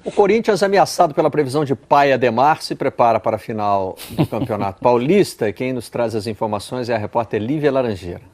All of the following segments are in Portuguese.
O Corinthians, ameaçado pela previsão de pai Ademar, se prepara para a final do Campeonato Paulista. E quem nos traz as informações é a repórter Lívia Laranjeira.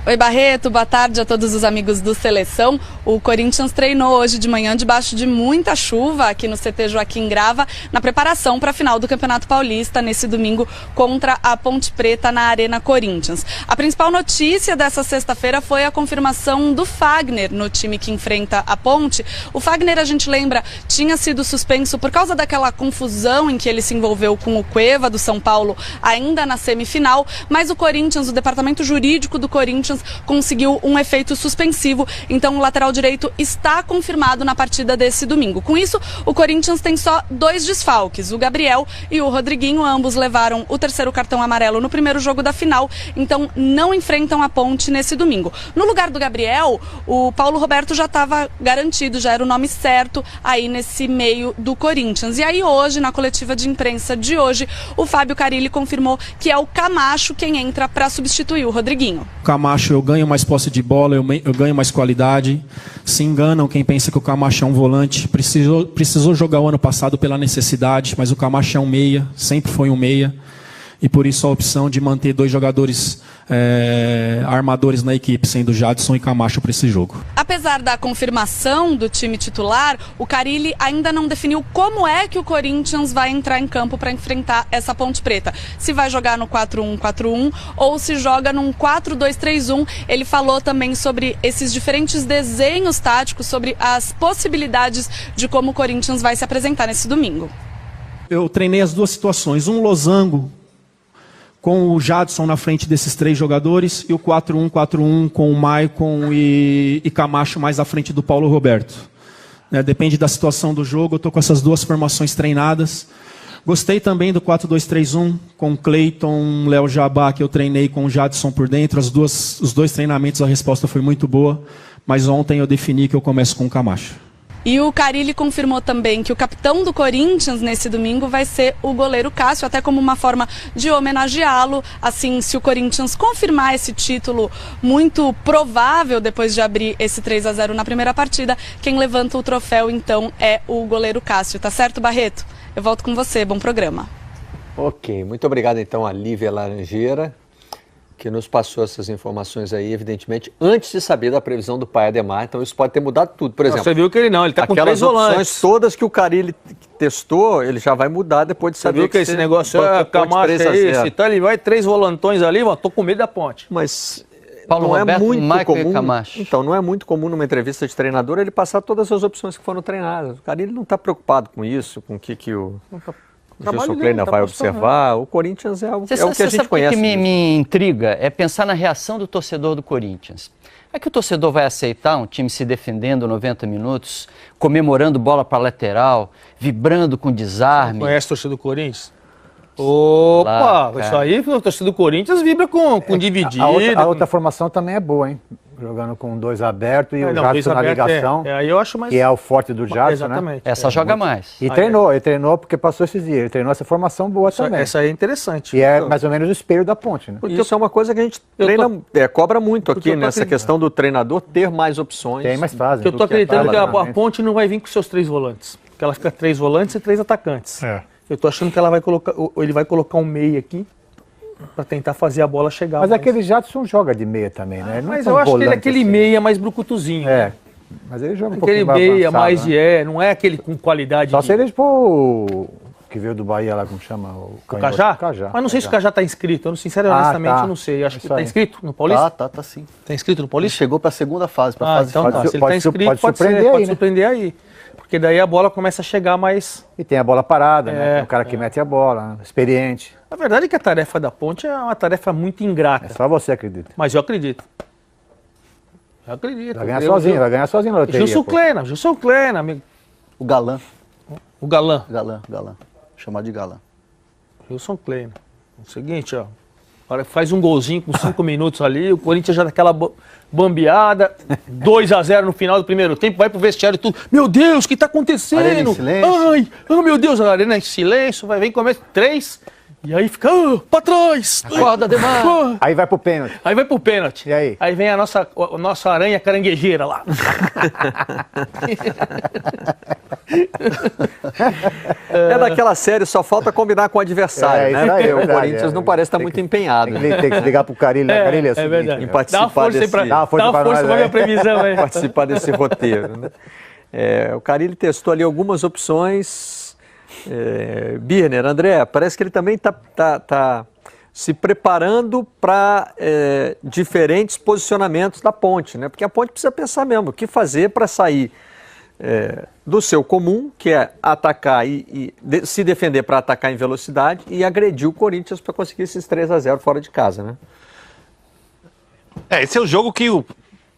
Oi, Barreto, boa tarde a todos os amigos do Seleção. O Corinthians treinou hoje de manhã debaixo de muita chuva aqui no CT Joaquim Grava, na preparação para a final do Campeonato Paulista nesse domingo contra a Ponte Preta na Arena Corinthians. A principal notícia dessa sexta-feira foi a confirmação do Fagner no time que enfrenta a Ponte. O Fagner, a gente lembra, tinha sido suspenso por causa daquela confusão em que ele se envolveu com o Cueva do São Paulo ainda na semifinal, mas o Corinthians, o departamento jurídico do Corinthians, conseguiu um efeito suspensivo, então o lateral direito está confirmado na partida desse domingo. Com isso, o Corinthians tem só 2 desfalques, o Gabriel e o Rodriguinho, ambos levaram o 3º cartão amarelo no primeiro jogo da final, então não enfrentam a Ponte nesse domingo. No lugar do Gabriel, o Paulo Roberto já estava garantido, já era o nome certo aí nesse meio do Corinthians. E aí hoje, na coletiva de imprensa de hoje, o Fábio Carille confirmou que é o Camacho quem entra para substituir o Rodriguinho. Camacho, eu ganho mais posse de bola, eu ganho mais qualidade. Se enganam quem pensa que o Camacho é um volante. Precisou jogar o ano passado pela necessidade, mas o Camacho é um meia, sempre foi um meia. E por isso a opção de manter 2 jogadores armadores na equipe, sendo Jadson e Camacho para esse jogo. Apesar da confirmação do time titular, o Carille ainda não definiu como é que o Corinthians vai entrar em campo para enfrentar essa Ponte Preta. Se vai jogar no 4-1-4-1 ou se joga num 4-2-3-1. Ele falou também sobre esses diferentes desenhos táticos, sobre as possibilidades de como o Corinthians vai se apresentar nesse domingo. Eu treinei as 2 situações, um losango com o Jadson na frente desses 3 jogadores, e o 4-1-4-1 com o Maicon e Camacho mais à frente do Paulo Roberto. Depende da situação do jogo, eu estou com essas 2 formações treinadas. Gostei também do 4-2-3-1, com o Cleiton, Léo Jabá, que eu treinei com o Jadson por dentro. Os 2 treinamentos, a resposta foi muito boa, mas ontem eu defini que eu começo com o Camacho. E o Carille confirmou também que o capitão do Corinthians nesse domingo vai ser o goleiro Cássio, até como uma forma de homenageá-lo. Assim, se o Corinthians confirmar esse título muito provável depois de abrir esse 3-0 na primeira partida, quem levanta o troféu então é o goleiro Cássio. Tá certo, Barreto? Eu volto com você, bom programa. Ok, muito obrigado então a Lívia Laranjeira, que nos passou essas informações aí, evidentemente, antes de saber da previsão do pai Ademar. Então isso pode ter mudado tudo. Por exemplo, você viu que ele está com 3 volantes. Aquelas opções todas que o Carille testou, ele já vai mudar depois de saber. Você viu que esse negócio é Camacho é esse, então ele vai 3 volantões ali, mano, tô com medo da Ponte. Mas Paulo não Roberto, é muito Michael comum. E Camacho. Então, não é muito comum numa entrevista de treinador ele passar todas as opções que foram treinadas. O Carille não está preocupado com isso, com o que o Gilson Kleina vai observar. O Corinthians é o que a gente conhece. O que me intriga é pensar na reação do torcedor do Corinthians. É que o torcedor vai aceitar um time se defendendo 90 minutos, comemorando bola para lateral, vibrando com desarme? Você conhece o torcedor do Corinthians? Opa, isso aí, o torcedor do Corinthians vibra com dividido. A outra formação também é boa, hein? Jogando com 2 abertos e o Jadson na ligação, aí eu acho mais... que é o forte do Jadson, exatamente, né? Essa joga mais. E ele treinou porque passou esses dias, ele treinou essa formação boa também. Essa aí é interessante. E é mais ou menos o espelho da Ponte, né? Porque isso é uma coisa que a gente cobra muito aqui nessa questão do treinador ter mais opções. Tem mais fase. Eu tô acreditando que a Ponte não vai vir com seus 3 volantes, porque ela fica 3 volantes e 3 atacantes. Eu tô achando que ele vai colocar um meia aqui para tentar fazer a bola chegar. Mas aquele Jadson joga de meia também, né? Mas eu acho que ele é aquele meia mais brucutuzinho. Mas ele joga um pouquinho mais avançado, mais não é aquele com qualidade. Só se ele for que veio do Bahia lá, como chama? O Cajá? Mas não sei se o Cajá está inscrito. Eu, honestamente, eu não sei. Acho que está inscrito no Paulista? Tá sim. Está inscrito no Paulista? Ele chegou para a segunda fase. Então tá. Se ele está inscrito, pode surpreender aí. Porque daí a bola começa a chegar mais... E tem a bola parada, né? Tem um cara que mete a bola, experiente. A verdade é que a tarefa da Ponte é uma tarefa muito ingrata. É só você acredita. Mas eu acredito. Eu acredito. Vai ganhar sozinho na loteria. Gilson Kleina, amigo. O Galã. O Galã. Galã. Chamado de Galã. Gilson Kleina. É o seguinte, ó. Faz um golzinho com 5 minutos ali, o Corinthians já daquela bambeada, 2-0 no final do primeiro tempo, vai pro vestiário e tudo. Meu Deus, o que tá acontecendo? Arena em silêncio. Ai, meu Deus, a arena em silêncio, vai vir começar 3 E aí fica, pra trás! Acorda, Demar! Aí vai pro pênalti. Aí vai pro pênalti. E aí? Aí vem a nossa aranha caranguejeira lá. É daquela série, só falta combinar com o adversário, né? isso aí, O verdade, Corinthians não parece estar muito empenhado Tem que ligar pro Carille, né? Carille, É verdade. em participar desse... Dá uma força pra nós, minha previsão aí. participar desse roteiro, né? O Carille testou ali algumas opções. Birner, André, parece que ele também está se preparando para diferentes posicionamentos da Ponte, né? Porque a Ponte precisa pensar mesmo o que fazer para sair do seu comum, que é atacar e se defender para atacar em velocidade e agredir o Corinthians para conseguir esses 3-0 fora de casa, né? Esse é o jogo que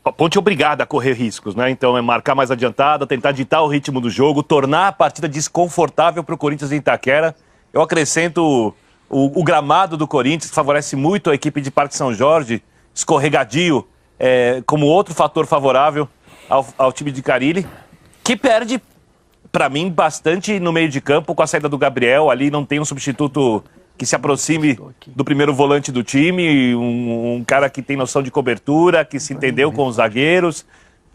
a Ponte é obrigada a correr riscos, né? Então é marcar mais adiantada, tentar ditar o ritmo do jogo, tornar a partida desconfortável para o Corinthians em Itaquera. Eu acrescento o gramado do Corinthians, que favorece muito a equipe de Parque São Jorge, escorregadio, como outro fator favorável ao time de Carille, que perde, para mim, bastante no meio de campo com a saída do Gabriel. Ali não tem um substituto que se aproxime do primeiro volante do time, um cara que tem noção de cobertura, que se entendeu com os zagueiros.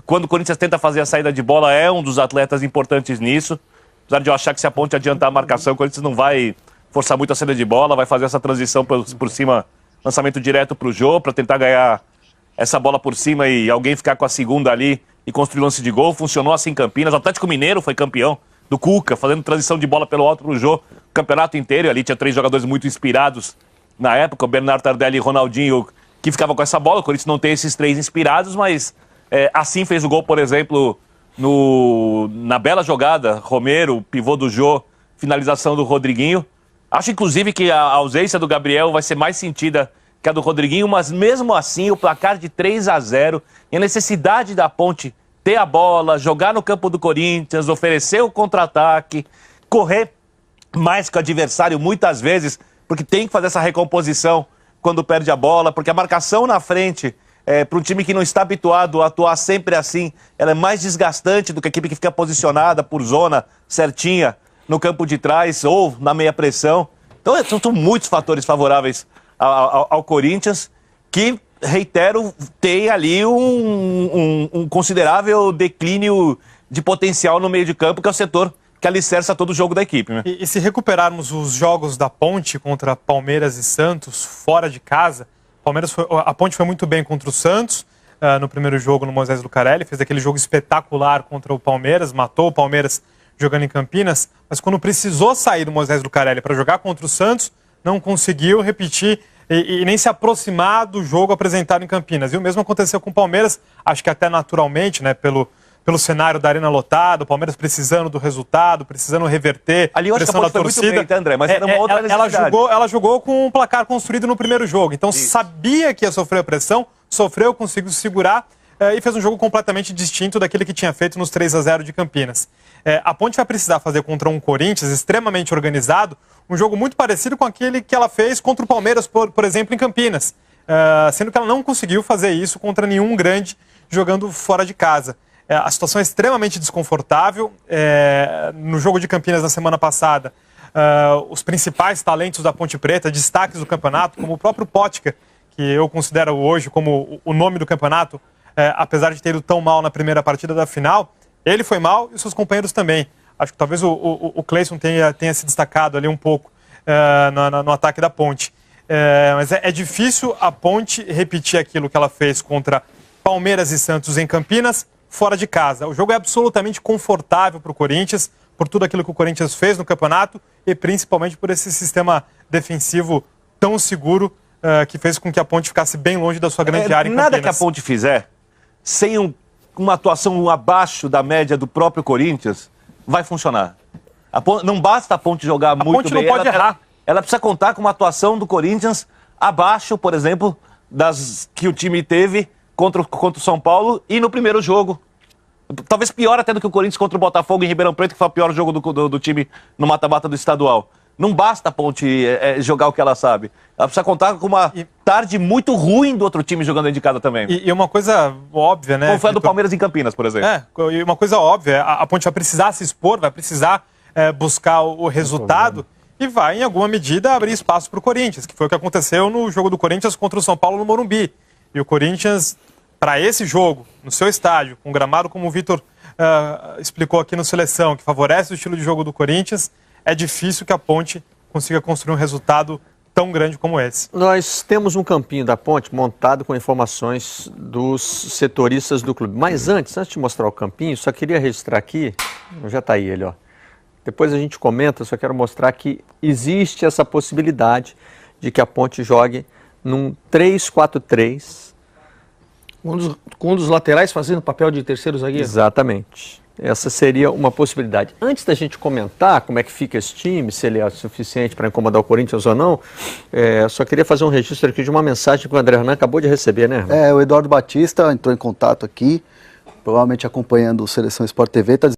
Quando o Corinthians tenta fazer a saída de bola, é um dos atletas importantes nisso. Apesar de eu achar que se a Ponte adiantar a marcação, o Corinthians não vai forçar muito a saída de bola, vai fazer essa transição por cima, lançamento direto para o Jô, para tentar ganhar essa bola por cima e alguém ficar com a segunda ali e construir lance de gol. Funcionou assim em Campinas. O Atlético Mineiro foi campeão do Cuca, fazendo transição de bola pelo alto para o Jô, o campeonato inteiro. E ali tinha 3 jogadores muito inspirados na época, o Bernardo Tardelli e Ronaldinho, que ficava com essa bola. O Corinthians não tem esses 3 inspirados, mas assim fez o gol, por exemplo, na bela jogada, Romero, pivô do Jô, finalização do Rodriguinho. Acho, inclusive, que a ausência do Gabriel vai ser mais sentida que a do Rodriguinho, mas mesmo assim, o placar de 3-0 e a necessidade da Ponte ter a bola, jogar no campo do Corinthians, oferecer o contra-ataque, correr mais que o adversário muitas vezes, porque tem que fazer essa recomposição quando perde a bola, porque a marcação na frente, para um time que não está habituado a atuar sempre assim, ela é mais desgastante do que a equipe que fica posicionada por zona certinha no campo de trás ou na meia pressão. Então são muitos fatores favoráveis ao Corinthians, que, reitero, tem ali um considerável declínio de potencial no meio de campo, que é o setor que alicerça todo o jogo da equipe, né? E se recuperarmos os jogos da Ponte contra Palmeiras e Santos, fora de casa, a Ponte foi muito bem contra o Santos, no primeiro jogo no Moisés Lucarelli, fez aquele jogo espetacular contra o Palmeiras, matou o Palmeiras jogando em Campinas, mas quando precisou sair do Moisés Lucarelli para jogar contra o Santos, não conseguiu repetir e nem se aproximar do jogo apresentado em Campinas. E o mesmo aconteceu com o Palmeiras, acho que até naturalmente, né, pelo cenário da arena lotada, o Palmeiras precisando do resultado, precisando reverter, ali eu acho que a Ponte foi muito bem, tá, André? Mas era uma outra necessidade. Ela jogou com um placar construído no primeiro jogo, então sabia que ia sofrer a pressão, sofreu, conseguiu segurar e fez um jogo completamente distinto daquele que tinha feito nos 3-0 de Campinas. A Ponte vai precisar fazer contra um Corinthians extremamente organizado, um jogo muito parecido com aquele que ela fez contra o Palmeiras, por exemplo, em Campinas, sendo que ela não conseguiu fazer isso contra nenhum grande jogando fora de casa. A situação é extremamente desconfortável. No jogo de Campinas na semana passada, os principais talentos da Ponte Preta, destaques do campeonato, como o próprio Pótica, que eu considero hoje como o nome do campeonato, apesar de ter ido tão mal na primeira partida da final, ele foi mal e os seus companheiros também. Acho que talvez o Cleison tenha se destacado ali um pouco no ataque da Ponte. Mas é difícil a Ponte repetir aquilo que ela fez contra Palmeiras e Santos em Campinas, fora de casa. O jogo é absolutamente confortável para o Corinthians, por tudo aquilo que o Corinthians fez no campeonato e principalmente por esse sistema defensivo tão seguro que fez com que a Ponte ficasse bem longe da sua grande área em Campinas. Nada que a Ponte fizer sem uma atuação abaixo da média do próprio Corinthians vai funcionar. Não basta a Ponte jogar muito bem. A Ponte não pode errar. Ela precisa contar com uma atuação do Corinthians abaixo, por exemplo, das que o time teve contra o São Paulo e no primeiro jogo. Talvez pior até do que o Corinthians contra o Botafogo em Ribeirão Preto, que foi o pior jogo do time no mata-mata do estadual. Não basta a Ponte jogar o que ela sabe. Ela precisa contar com uma tarde muito ruim do outro time jogando dentro de casa também. E uma coisa óbvia, né? Como foi a do Palmeiras em Campinas, por exemplo. E uma coisa óbvia, a Ponte vai precisar se expor, vai precisar buscar o resultado. e vai, em alguma medida, abrir espaço para o Corinthians, que foi o que aconteceu no jogo do Corinthians contra o São Paulo no Morumbi. E o Corinthians, para esse jogo, no seu estádio, com gramado como o Vitor explicou aqui no Seleção, que favorece o estilo de jogo do Corinthians, é difícil que a Ponte consiga construir um resultado tão grande como esse. Nós temos um campinho da Ponte montado com informações dos setoristas do clube. Mas antes de mostrar o campinho, só queria registrar aqui, já está aí ele, ó. Depois a gente comenta, só quero mostrar que existe essa possibilidade de que a Ponte jogue num 3-4-3. Com um dos laterais fazendo papel de terceiro zagueiro? Exatamente. Essa seria uma possibilidade. Antes da gente comentar como é que fica esse time, se ele é suficiente para incomodar o Corinthians ou não, só queria fazer um registro aqui de uma mensagem que o André Hernan acabou de receber, né, Hernan? O Eduardo Batista entrou em contato aqui, provavelmente acompanhando o Seleção Sport TV,